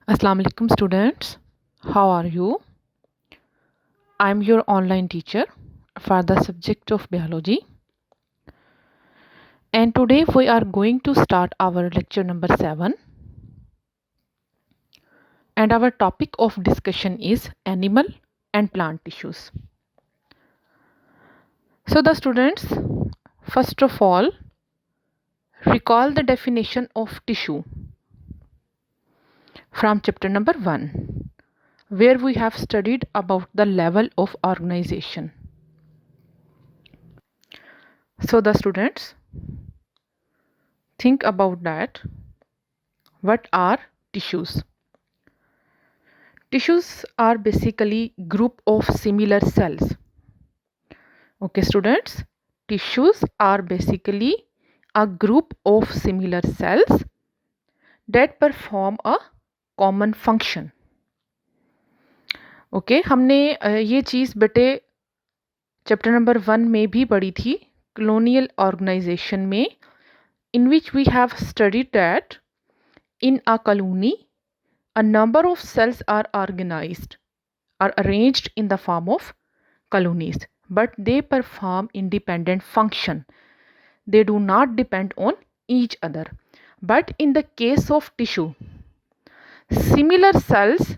Assalamu alaikum students, how are you? I'm your online teacher for the subject of biology, and today we are going to start our lecture number 7, and our topic of discussion is animal and plant tissues. So the students, first of all, recall the definition of tissue from chapter number 1, where we have studied about the level of organization. So the students, think about that. What are tissues? Tissues are basically group of similar cells. Okay students, tissues are basically a group of similar cells that perform a common function. Okay, हमने ये चीज़ बेटे chapter number 1 में भी पढ़ी थी, colonial organization में, in which we have studied that in a colony a number of cells are arranged in the form of colonies, but they perform independent function. They do not depend on each other. But in the case of tissue, similar cells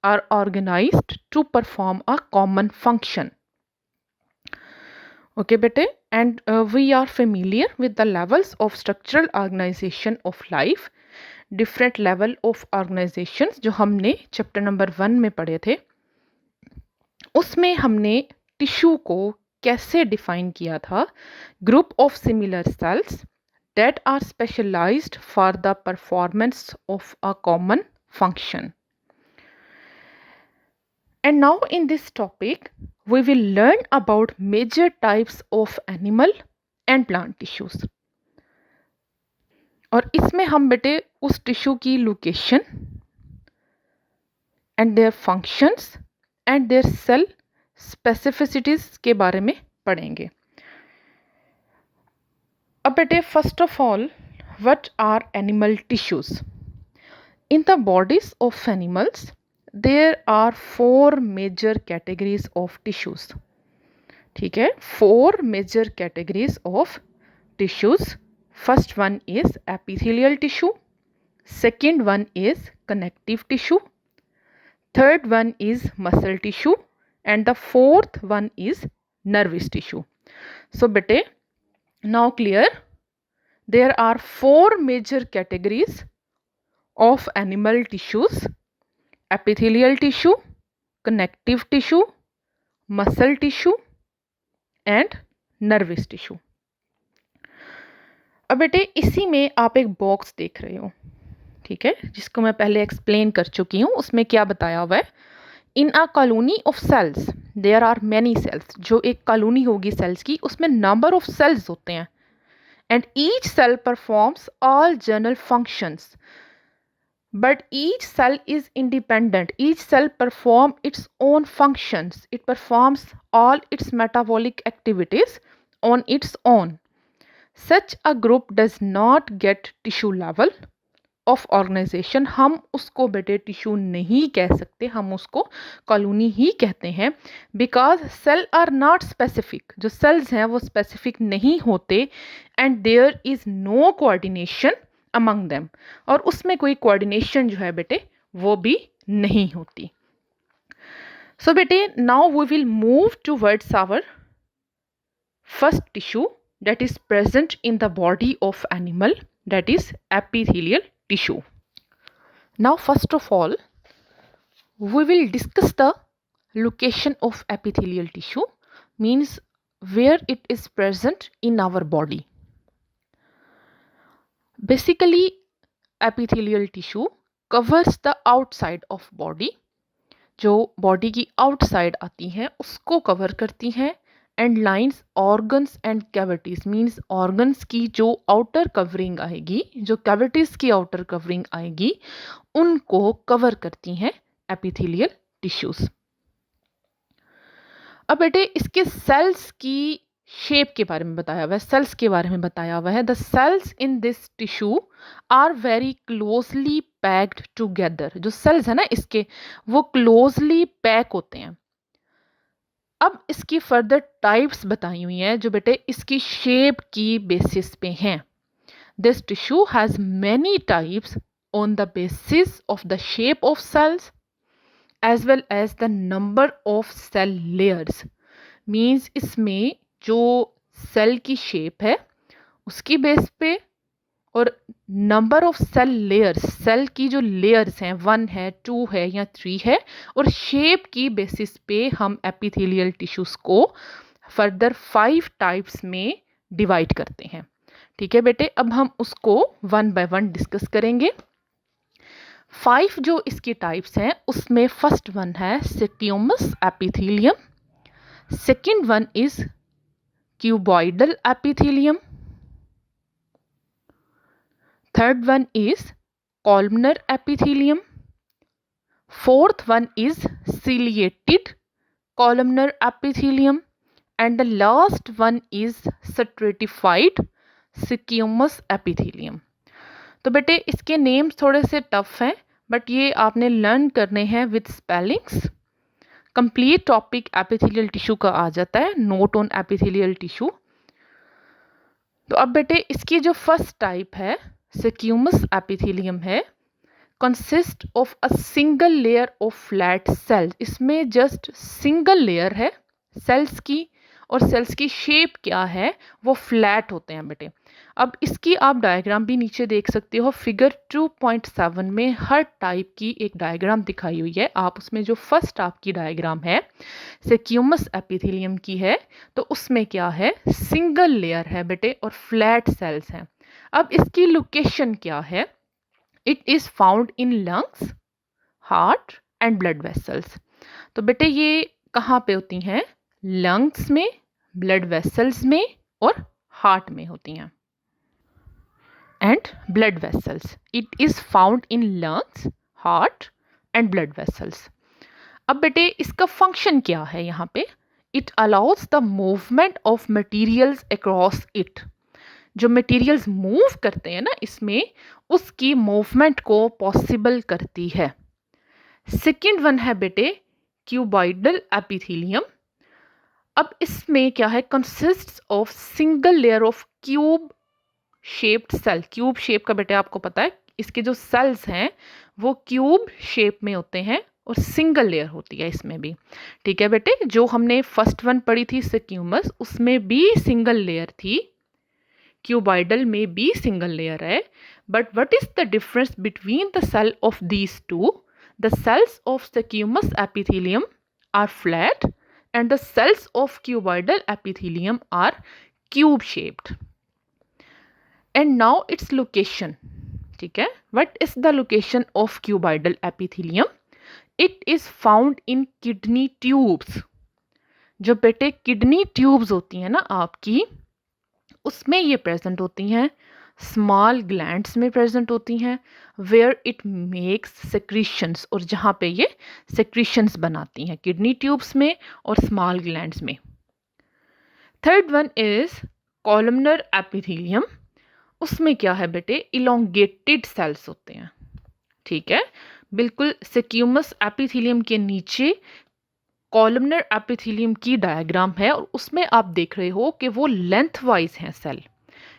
are organized to perform a common function. Okay bete, and we are familiar with the levels of structural organization of life. Different level of organisations जो हमने chapter number 1 में पढ़े थे, उसमें हमने tissue को कैसे define किया था. Group of similar cells that are specialized for the performance of a common function. And now in this topic we will learn about major types of animal and plant tissues. और इसमें हम बेटे उस tissue की location and their functions and their cell specificities के बारे में पढ़ेंगे. अब बेटे first of all, what are animal tissues? In the bodies of animals there are 4 major categories of tissues. ठीक है, 4 major categories of tissues. First one is epithelial tissue, second one is connective tissue, third one is muscle tissue, and the fourth one is nervous tissue. So bete, now clear, there are 4 major categories of animal tissues: epithelial tissue, connective tissue, muscle tissue, and nervous tissue. अब बेटे इसी में आप एक box देख रहे हो, ठीक है, जिसको मैं पहले एक्सप्लेन कर चुकी हूँ. उसमें क्या बताया हुआ है? In a colony of cells there are many cells. जो एक कॉलोनी होगी सेल्स की, उसमें नंबर ऑफ सेल्स होते हैं, and each cell performs all general functions, but each cell is independent. Each cell perform its own functions. It performs all its metabolic activities on its own. Such a group does not get tissue level of organization. हम उसको बेटे tissue नहीं कह सकते, हम उसको colony ही कहते हैं, because cell are not specific. जो सेल्स हैं वो स्पेसिफिक नहीं होते, and there is no coordination among them. और उसमें कोई कोऑर्डिनेशन जो है बेटे वो भी नहीं होती. सो बेटे now we will move towards our first tissue that is present in the body of animal, that is epithelial tissue. Now first of all, we will discuss the location of epithelial tissue, means where it is present in our body. Basically epithelial tissue covers the outside of body. जो body की outside आती हैं उसको cover करती हैं, and lines organs and cavities, means organs की जो outer covering आएगी, जो कैविटीज की आउटर कवरिंग आएगी, उनको कवर करती हैं एपिथेलियल टिश्यूज. अब बेटे इसके सेल्स की शेप के बारे में बताया हुआ है, सेल्स के बारे में बताया हुआ है. The cells in this tissue are very closely packed together, जो सेल्स है ना इसके वो क्लोजली पैक होते हैं। अब इसकी फर्दर टाइप्स बताई हुई हैं जो बेटे इसकी शेप की बेसिस पे हैं। This tissue has many types on the basis of the shape of cells as well as the number of cell layers. Means इसमें जो सेल की शेप है उसकी बेस पे और number of cell layers, cell की जो लेयर्स हैं 1 है 2 है या 3 है, और शेप की बेसिस पे हम एपिथेलियल टिश्यूज को फर्दर 5 टाइप्स में डिवाइड करते हैं। ठीक है बेटे, अब हम उसको 1 बाय 1 डिस्कस करेंगे। 5 जो इसकी टाइप्स हैं उसमें फर्स्ट वन है स्क्यूमस epithelium, second one is cuboidal epithelium, third one is columnar epithelium, fourth one is ciliated columnar epithelium, and the last one is stratified squamous epithelium। तो बेटे इसके नेम्स थोड़े से टफ हैं बट ये आपने लर्न करने हैं with spellings. Complete topic epithelial tissue का आ जाता है, नोट ऑन एपिथेलियल टिश्यू। तो अब बेटे इसकी जो फर्स्ट टाइप है स्क्यूमस एपिथेलियम है, consist of a single layer of flat sales. इसमें जस्ट सिंगल लेयर है सेल्स की और सेल्स की शेप क्या है वो फ्लैट होते हैं बेटे। अब इसकी आप डायग्राम भी नीचे देख सकते हो, फिगर 2.7 में हर टाइप की एक डायग्राम दिखाई हुई है। आप उसमें जो फर्स्ट आपकी डायग्राम है स्क्यूमस एपिथेलियम की है तो उसमें क्या है, सिंगल लेयर है बेटे और फ्लैट सेल्स हैं। अब इसकी लोकेशन क्या है, it is found in lungs, heart and blood vessels. तो बेटे ये कहाँ पे होती हैं, लंग्स में, ब्लड वेसल्स में और हार्ट में होती हैं। And blood vessels, it is found in lungs, heart and blood vessels. अब बेटे इसका फंक्शन क्या है यहाँ पे, it allows the movement of materials across it. जो मटेरियल्स मूव करते हैं ना इसमें, उसकी मूवमेंट को पॉसिबल करती है। सेकेंड वन है बेटे क्यूबॉइडल एपिथेलियम। अब इसमें क्या है, consists of single layer of cube shaped cell. Cube shape का बेटे आपको पता है इसके जो सेल्स हैं वो क्यूब शेप में होते हैं और सिंगल लेयर होती है इसमें भी। ठीक है बेटे, जो हमने फर्स्ट वन पढ़ी थी स्क्यूमस उसमें भी सिंगल लेयर थी, क्यूबॉइडल में भी सिंगल लेयर है। But what is the difference between the cell of these two, the cells of squamous epithelium are flat and the cells of cuboidal epithelium are cube shaped। and now its location, ठीक है, what is the location of cuboidal epithelium, it is found in kidney tubes। जो बेटे kidney tubes होती हैं ना आपकी, उसमें ये प्रेजेंट होती हैं, स्मॉल ग्लैंड्स में प्रेजेंट होती हैं, वेयर इट मेक्स सेक्रीशंस, और जहाँ पे ये सेक्रीशंस बनाती हैं किडनी ट्यूब्स में और स्मॉल ग्लैंड्स में। Third one is columnar epithelium. उसमें क्या है बेटे, इलोंगेटेड सेल्स होते हैं। ठीक है, बिल्कुल स्क्यूमस एपिथेलियम के नीचे कॉलमनर एपिथेलियम की डायग्राम है और उसमें आप देख रहे हो कि वो लेंथ वाइज हैं सेल।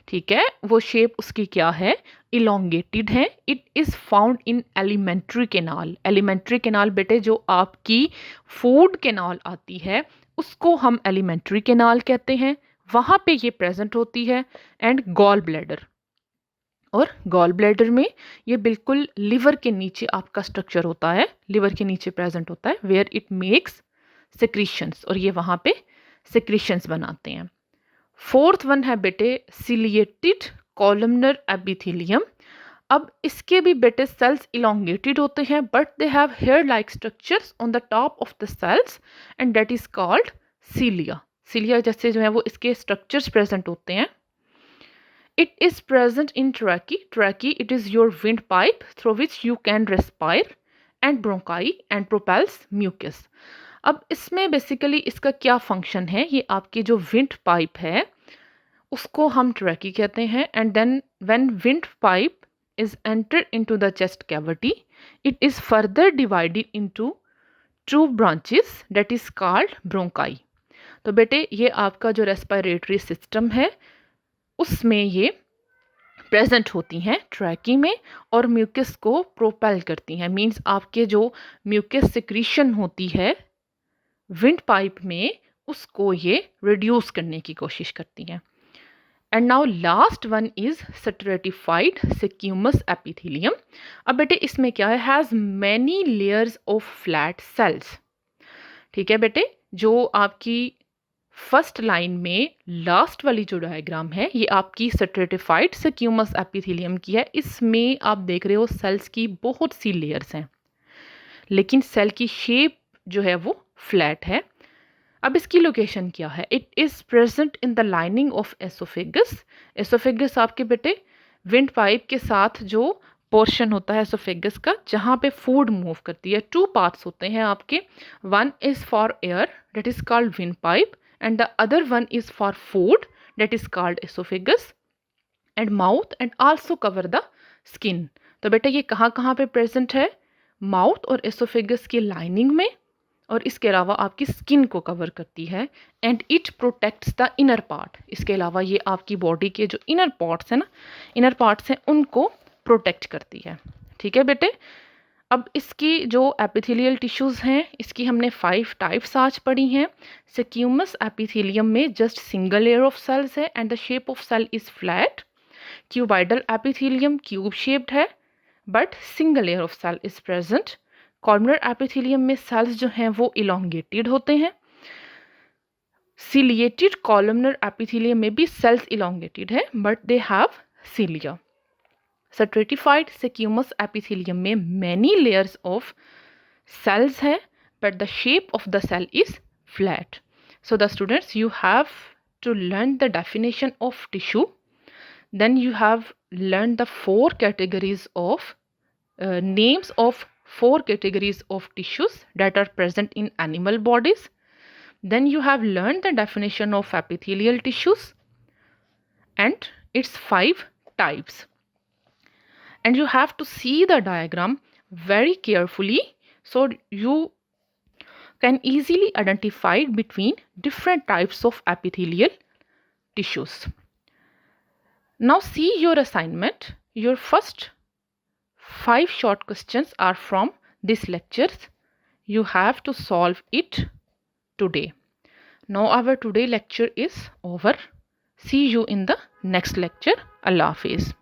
ठीक है, वो शेप उसकी क्या है, इलोंगेटेड है। It is found in alimentary canal. Alimentary canal बेटे जो आपकी फूड कैनाल आती है उसको हम एलिमेंट्री कैनाल कहते हैं, वहाँ पे ये प्रेजेंट होती है। एंड गॉल ब्लैडर, और गॉल ब्लैडर में ये बिल्कुल लिवर के नीचे आपका स्ट्रक्चर होता है, लिवर के नीचे प्रेजेंट होता है, वेयर इट मेक्स सेक्रीशंस, और ये वहाँ पे सेक्रीशंस बनाते हैं। फोर्थ वन है बेटे सिलिएटेड कॉलमनर एपिथेलियम। अब इसके भी बेटे सेल्स इलोंगेटेड होते हैं but they have hair like structures on the top of the cells and that is called cilia. Cilia जैसे जो है वो इसके स्ट्रक्चर्स प्रेजेंट होते हैं। It is present in trachea. Trachea it is your wind pipe through which you can respire, and bronchi and propels mucus. अब इसमें basically इसका क्या फंक्शन है, ये आपकी जो विंड पाइप है उसको हम ट्रैकी कहते हैं। And then when windpipe is entered into the chest cavity, it is further divided into two branches that is called bronchi. तो बेटे ये आपका जो रेस्पिरेटरी सिस्टम है उसमें ये प्रेजेंट होती हैं ट्रैकी में और म्यूकस को प्रोपेल करती हैं। मींस आपके जो म्यूकस सिक्रीशन होती है विंड पाइप में उसको ये रिड्यूस करने की कोशिश करती हैं। And now last one is stratified squamous epithelium. अब बेटे इसमें क्या है, has many layers of flat cells. ठीक है बेटे, जो आपकी फर्स्ट लाइन में लास्ट वाली जो डायग्राम है ये आपकी स्ट्रेटिफाइड सिक्यूमस एपिथेलियम की है। इसमें आप देख रहे हो सेल्स की बहुत सी लेयर्स हैं लेकिन सेल की शेप जो है वो फ्लैट है। अब इसकी लोकेशन क्या है, it is present in the lining of oesophagus. Oesophagus आपके बेटे विंड पाइप के साथ जो पोर्शन होता है एसोफेगस का जहाँ पे फूड मूव करती है। टू पार्ट्स होते हैं आपके, one is for air that is called wind pipe and the other one is for food that is called esophagus and mouth and also cover the skin। तो बेटा ये कहाँ कहाँ पे प्रेजेंट है, माउथ और एसोफेगस की लाइनिंग में और इसके अलावा आपकी स्किन को कवर करती है and it protects the inner part. इसके अलावा ये आपकी बॉडी के जो इनर पार्ट्स हैं ना, इनर पार्ट्स हैं उनको प्रोटेक्ट करती है। ठीक है बेटे, अब इसकी जो एपिथेलियल टिश्यूज़ हैं इसकी हमने 5 टाइप्स आज पढ़ी हैं। सिक्यूमस एपिथेलियम में just single layer of cells है and the shape of cell is flat. Cuboidal epithelium cube shaped है but single layer of cell is present. Columnar epithelium में सेल्स जो हैं वो इलोंगेटेड होते हैं। सिलिएटेड कॉलमनर एपिथेलियम में भी सेल्स इलोंगेटेड है but they have cilia. Stratified squamous epithelium में मैनी लेयर्स ऑफ सेल्स है but the shape of the cell is flat. So the students you have to learn the definition of tissue, then you have learned the 4 categories of names of 4 categories of tissues that are present in animal bodies. Then you have learned the definition of epithelial tissues and its 5 types. And you have to see the diagram very carefully so you can easily identify between different types of epithelial tissues. Now see your assignment. Your first 5 short questions are from this lecture. You have to solve it today. Now our today lecture is over. See you in the next lecture. Allah Hafiz.